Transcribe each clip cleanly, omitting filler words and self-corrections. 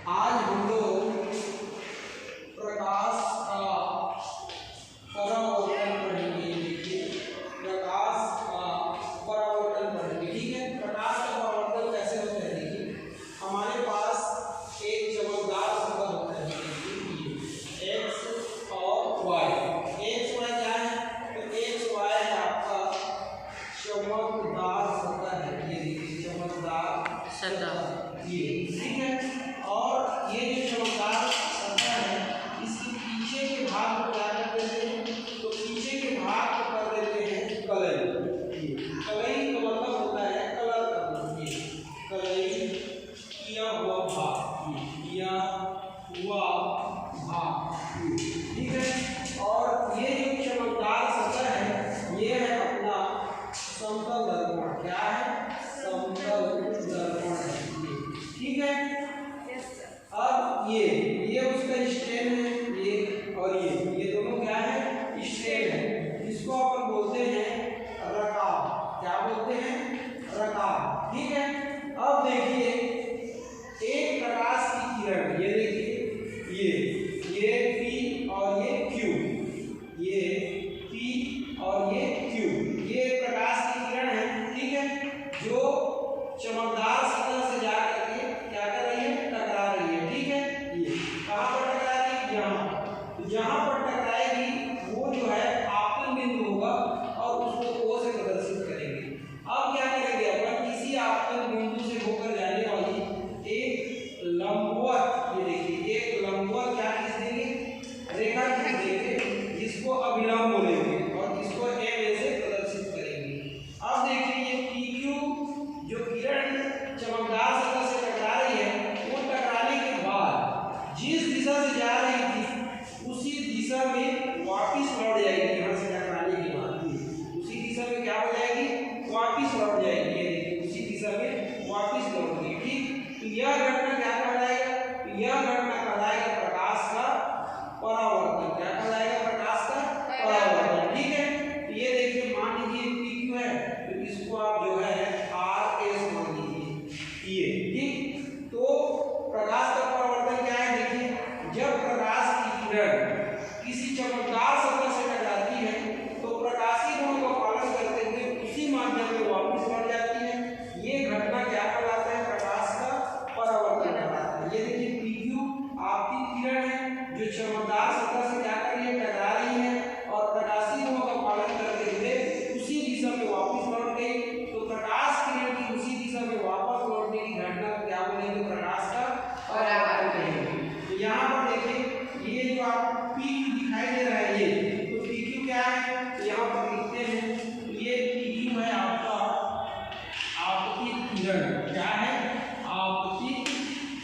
आज हम लोग प्रकाश का परावर्तन पढ़ेंगे। देखिए प्रकाश का परावर्तन पढ़ेंगे। ठीक है, प्रकाश का परावर्तन कैसे होता है? देखिए हमारे पास एक चमकदार सतह होता है, देखिए एक्स और वाई। एक्स वाई क्या है? तो एक्स वाई है आपका चमकदार सतह है। ये देखिए चमकदार सतह, ये ठीक है। और ये जो चमकदार सतह है इसके पीछे के भाग को क्या कर देते हैं? तो पीछे के भाग को कर देते हैं कलई। कलई का मतलब होता है कलर करना। ये कलई किया हुआ भाग, किया हुआ भाग, ठीक है। और ये जो चमकदार सतह है ये है अपना समतल दर्पण। क्या है? समतल दर्पण है, ठीक है। अब ये उसका स्ट्रेन है, ये और ये दोनों क्या है? स्ट्रेन है। इसको अपन बोलते हैं रकाब। क्या बोलते हैं? रकाब, ठीक है। अब देखिए एक प्रकाश की किरण, ये देखिए ये P और ये Q, ये P और ये Q, ये प्रकाश की किरण है, ठीक है, जो चमकदार सतह से जा करके क्या कर रही है? टकरा रही है, ठीक है। ये कहाँ पर टकरा रही है? यहाँ। तो जहाँ पर टकराएगी वो जो है आपतन बिंदु होगा और उसको O से प्रदर्शित करेंगे। अब क्या करेंगे अपन? किसी आपतन बिंदु से होकर जाने वाली एक लंबवत, ये देखिए एक लंबवत क्या खींच देंगे? रेखा खींच देंगे, जिसको अभिलंब बोलेंगे और इसको MA से प्रदर्शित करेंगे। अब देखिए ये PQ जो किरण चमकदार सतह से टकरा रही है, वो टकराने के बाद जिस दिशा से जा रही थी उसी दिशा में वापस लौट जाएगी। यहाँ से टकराने के बाद उसी दिशा में क्या हो जाएगी? वापस लौट जाएगी। ये देखिए उसी दिशा में वापस लौट गई, ठीक। तो यह घटना क्या कहलाएगा? तो यह घटना कहलाएगा प्रकाश का परावर्तन। क्या कहलाएगा? प्रकाश का परावर्तन, ठीक है। तो ये देखिए मान लीजिए PQ है, तो इसको आप जो है RS मान लीजिए, ये ठीक। तो प्रकाश का परावर्तन क्या है? देखिए जब प्रकाश की किरण किसी चमकदार सतह से टकराती है तो प्रकाशीय गुण का पालन करते हुए उसी माध्यम में वापस लौट जाती है। ये घटना क्या कहलाता है? प्रकाश का परावर्तन कहलाता है। ये देखिए PQ आपकी किरण है जो चमकदार सतह से क्या कर रही है? टकरा रही है और प्रकाशीय गुणों का पालन करते हुए उसी दिशा में वापस लौट गई। तो प्रकाश किरण की उसी दिशा में वापस लौटने की घटना को क्या बोलेंगे? प्रकाश का परावर्तन कहेंगे। तो यहाँ पर देखिए ये जो आप PQ दिखाई दे रहा है, ये तो PQ क्या है? तो यहाँ पर लिखते हैं, तो ये PQ है आपका आपतित किरण। क्या है? आपतित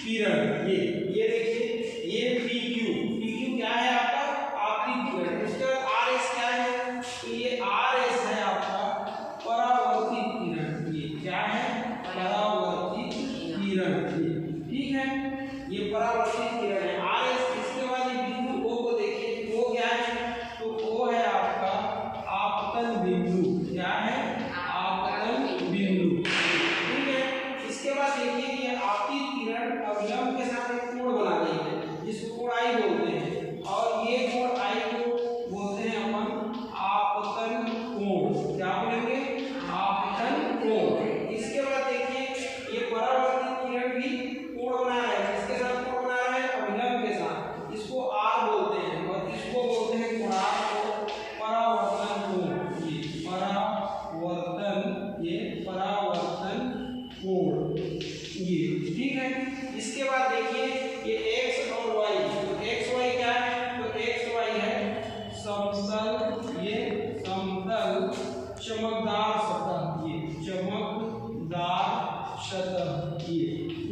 किरण। ये देखिए ये PQ क्या है? आपका आपतित किरण। उसका RS क्या है? तो ये RS है आपका परावर्तित किरण। ये क्या है? परावर्तित किरण, ठीक है। ये परावर्तित किरण है RS। इसके बाद ये बिंदु O को देखिए, O क्या है? तो O है आपका आपतन बिंदु। क्या है? आपतन बिंदु, ठीक है। इसके बाद देखिए ये आपतित किरण अभिलंब के साथ एक कोण बना रही है जिसको कोण I बोलते हैं, और ये कोण I को बोलते हैं अपन आपतन कोण। क्या बोलेंगे? आपतन कोण। इसके बाद देखिए ये परावर्तित किरण भी कोण बना रहा है। इसके साथ कोण बना रहा है अभिलंब के साथ, इसको R बोलते हैं और इसको बोलते हैं कोणार्क कोण, परावर्तन कोण। ये परावर्तन कोण, ये ठीक है। इसके बाद देखिए ये X और Y, तो XY क्या है? तो XY है समतल, ये समतल चमकदार सतह, ये चमकदार सतह,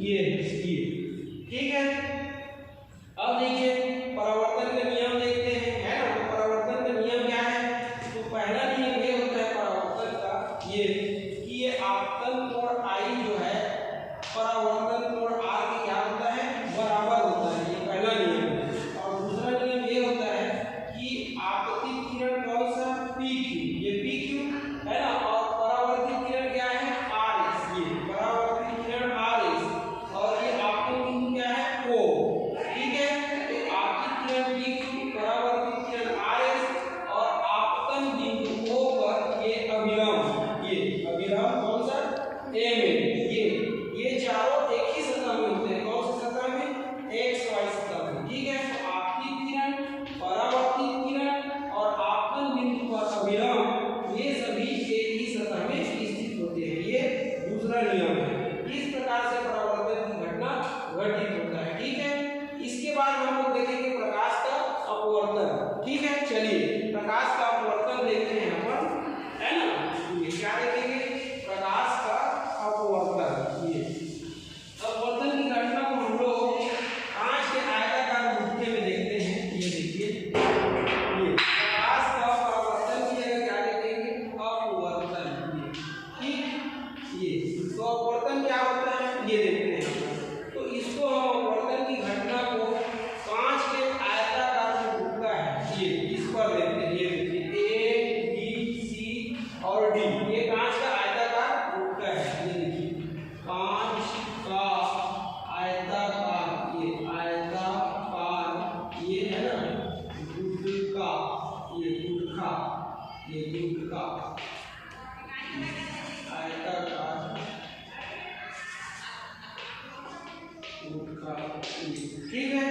ये ठीक है। अब देखिए परावर्तन का नियम देखते हैं, है ना। तो परावर्तन का नियम क्या है? तो पहला नियम ये होता है परावर्तन का, ये कि ये आपतन कोण I जो है परावर्तन कोण R के क्या होता है? बराबर होता है। ये पहला नियम है। और दूसरा नियम ये होता है कि आपतित किरण कौन सा? PQ, ये PQ है ना, और परावर्तित किरण क्या है? RS, ये परावर्तित किरण RS, और ये आपतन बिंदु क्या है? O। ठीक है,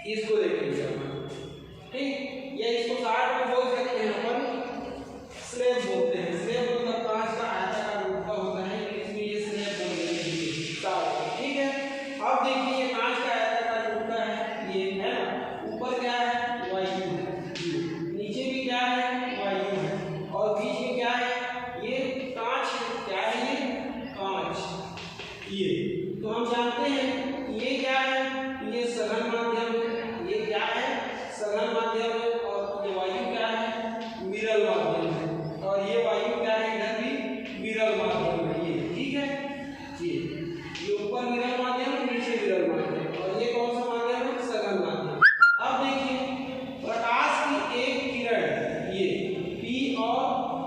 इसको देखेंगे ठीक, या इसको शार्ट में बोल सकते हैं अपन स्लैब बोलते हैं। स्लैब मतलब कांच का आयताकार रूप का होता है, इसमें ये स्लैब बोलेंगे ठीक है। अब देखिए ये कांच का आयताकार रूप का है, ये है ना, ऊपर क्या है वायु है, नीचे भी क्या है वायु है, और बीच में क्या है ये कांच, क्या है ये कांच। ये तो हम जानते हैं ये क्या है, ये सघन माध्यम है, ये क्या है सघन माध्यम है, और ये वायु क्या है विरल माध्यम है, और ये वायु क्या है इधर भी विरल माध्यम है ये, ठीक है। ये ऊपर विरल माध्यम है, नीचे विरल माध्यम, और ये कौन सा माध्यम है सघन माध्यम। अब देखिए प्रकाश की एक किरण ये P और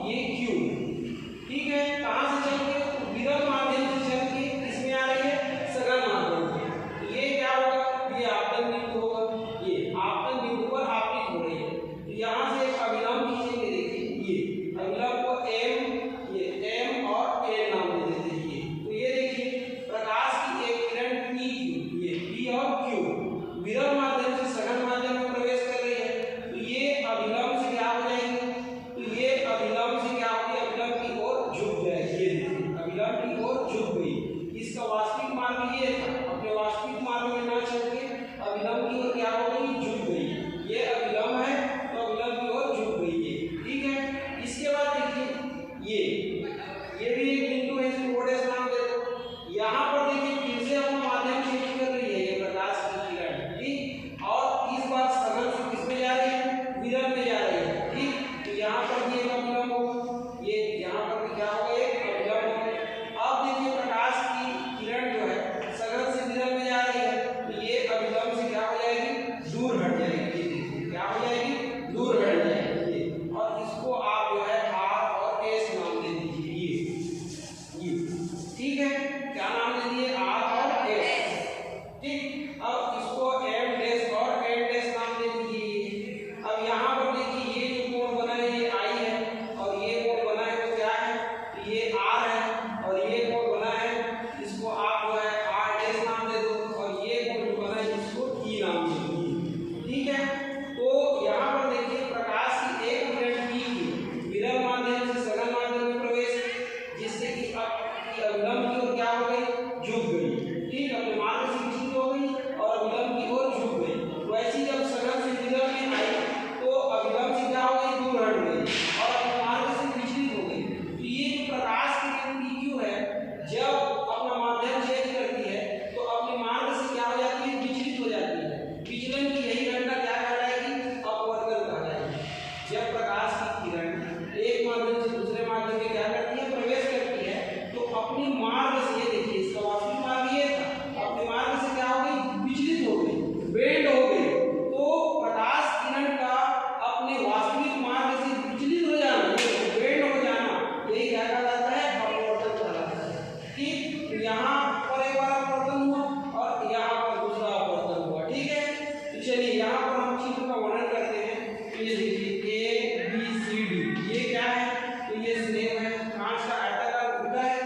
ये Q, ठीक है, कहां से चल के विरल माध्यम से चल के इसमें आ रही है सघन माध्यम से। ये क्या होगा, ये आपतन बिंदु होगा, ये आपतन बिंदु पर आपतित हो रही है, तो यहाँ से एक अभिलंब खींचेंगे। देखिए ये अभिलंब को M, ये M और N नाम दे देते हैं ये। तो ये देखिए प्रकाश की एक किरण PQ, ये P और Q विरल माध्यम से सघन माध्यम में प्रवेश कर रही है, तो ये अभिलंब से क्या हो जाएगी, तो ये अभिलंब से क्या होगी, अभिलंब की ओर झुक जाएगी। ये देखिए अभिलंब की ओर झुक गई, इसका वास्तविक मार्ग ये था, अपने वास्तविक मार्ग में ना चल के अभिलंब की ओर क्या हो गई झुक गई, ये अभिलंब है तो अभिलंब की ओर झुक गई ये, ठीक है। इसके बाद देखिए ये भी एक बिंदु है, इसको ओडेस नाम दे दो। यहाँ पर देखिए फिर से अपना माध्यम चेंज कर रही है ये प्रकाश की किरण, ठीक, और इस बार सघन से किस में जा रही है विरल में जा रही है, ठीक। तो यहाँ पर भी एक अभिलंब होगा, ये यहाँ पर भी क्या होगा एक अभिलंब होगा। अब देखिए प्रकाश की किरण जो है सघन से विरल में जा रही है, तो ये अभिलंब से क्या हो जाएगी दूर हट जाएगी, क्या हो जाएगी दूर हट जाएगी ये, और इसको आप जो है R और S नाम दे दीजिए ये, ठीक है, क्या नाम दे दिए R और S, ठीक। अब इसको M डैश और N डैश नाम दे दीजिए। अब यहाँ पर देखिए ये जो कोण बना है ये I है, और ये कोण बना है वो क्या है, तो ये R है, और ये कोण बना है इसको आप जो है R डैश नाम दे दो, और ये कोण जो बना है इसको E नाम दे दीजिए, ठीक है। तो यहाँ पर देखिए प्रकाश की एक किरण P विरल माध्यम से सघन माध्यम में प्रवेश, जिससे कि अभिलंब की ओर क्या हो गई झुक गई, ठीक, अपने मार्ग से विचलित हो गई और अभिलंब की ओर झुक गई। तो ऐसी जब सघन से विरल में आई तो अभिलंब से क्या हो गई दूर हट गई और अपने मार्ग से विचलित हो गई। तो ये जो प्रकाश की किरण PQ है जब अपना माध्यम चेंज करती है तो अपने मार्ग से क्या हो जाती है विचलित हो जाती है। विचलन की यही घटना क्या कहलाएगी अपवर्तन कहलाएगी। जब प्रकाश की किरण एक माध्यम से दूसरे माध्यम में क्या करती है प्रवेश करती है तो अपने मार्ग से, ये देखिए इसका वास्तविक मार्ग ये था, अपने मार्ग से क्या हो गई विचलित हो गई, बेंड हो गई। तो प्रकाश किरण का अपने वास्तविक मार्ग से विचलित हो जाना, बेंड हो जाना, यही क्या कहलाता है अपवर्तन कहलाता है, ठीक। तो यहाँ पर एक बार अपवर्तन हुआ और यहाँ पर दूसरा अपवर्तन हुआ, ठीक है। तो चलिए यहाँ पर हम चित्र का वर्णन करते हैं। तो ये देखिए ABCD ये क्या है, तो ये स्लेब है, कांच का आयताकार टुकड़ा है।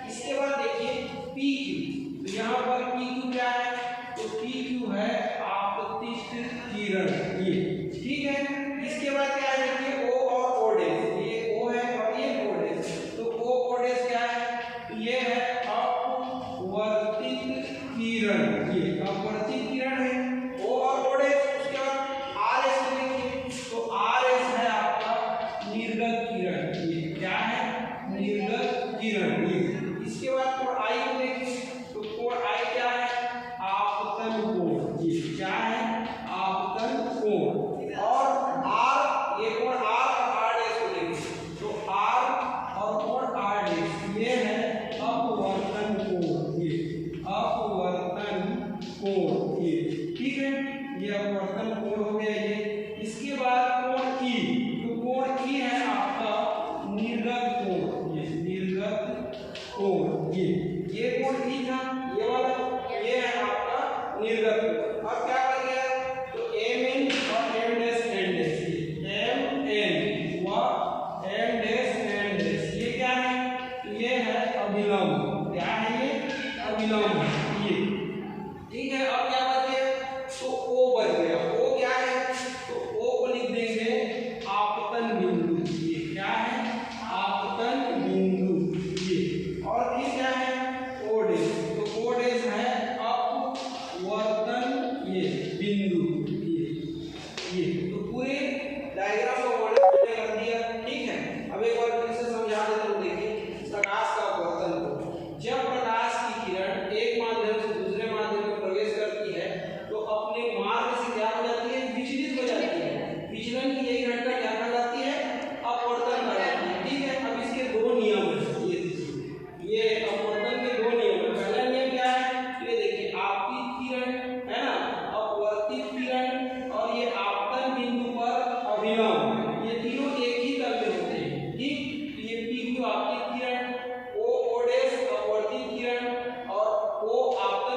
इसके बाद देखिए PQ, तो यहाँ पर PQ क्या है, तो PQ है आपतित किरण ये, ठीक है। इसके बाद क्या है देखिए O और O डैश, ये O है और ये O डैश, तो O O डैश क्या है, तो ये है अपवर्तित किरण, ये अपवर्तित किरण है O और O डैश। उसके बाद RS को देखिए, तो RS है आपका निर्गत किरण, ये क्या है निर्गत किरण ये। इसके बाद कोण I को देखिए, तो कोण I क्या है आपतन कोण, ये क्या है आपतन कोण। और R, ये कोण R और R डैश को देखिए, तो R और कोण R डैश ये है अपवर्तन कोण, ये अपवर्तन कोण ये, ठीक है, ये अपवर्तन कोण हो गया ये। इसके बाद कोण E, तो कोण E है आपका निर्गत कोण, ये निर्गत कोण ये कोण E था, ये वाला ये है आपका निर्गत कोण। अब क्या कर गया, तो MN और M dash N dash, MN व M डैश N डैश ये क्या है, तो ये है अभिलंब, क्या है ये अभिलंब ये,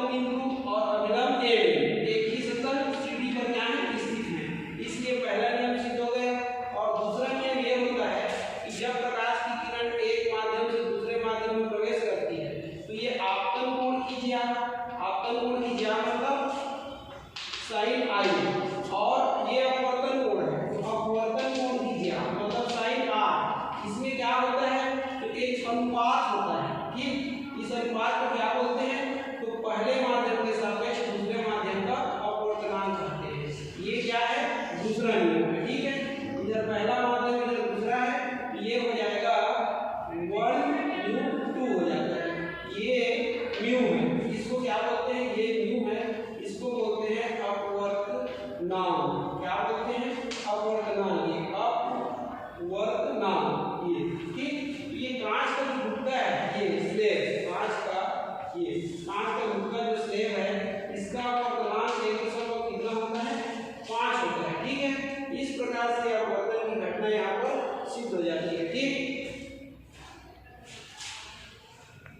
अवतल बिंदु और अभिलंब ए एक ही सतह सीढ़ी पर क्या है स्थित है। इसलिए पहला नियम सिद्ध हो गया। और दूसरा नियम ये होता है कि जब प्रकाश की किरण एक माध्यम से दूसरे माध्यम में प्रवेश करती है तो ये आपतन कोण की ज्या मतलब साइन आई और ये अपवर्तन कोण है तो अपवर्तन कोण की ज्या मतलब साइन आर। इसमें क्या होता है तो एक अनुपात होता है कि इस अनुपात को क्या बोलते हैं तो पहले माध्यम के सापेक्ष दूसरे माध्यम का अपवर्तनांक कहते हैं। ये क्या है दूसरा नियम है। ठीक है, इधर पहला माध्यम इधर दूसरा है तो ये हो जाएगा 1/2 हो जाता है। ये म्यू है, इसको क्या बोलते हैं ये म्यू है, इसको बोलते हैं अपवर्तनांक। क्या बोलते हैं अपवर्तनांक। ये अपवर्तनांक ये ठीक। तो ये कांच का जो गुटका है ये स्लेब कांच का गुटका जो स्लेब है इसका अपवर्तनांक एक कितना होता है 5 होता है। ठीक है, इस प्रकार से अपवर्तन की घटना यहाँ पर सिद्ध हो जाती है।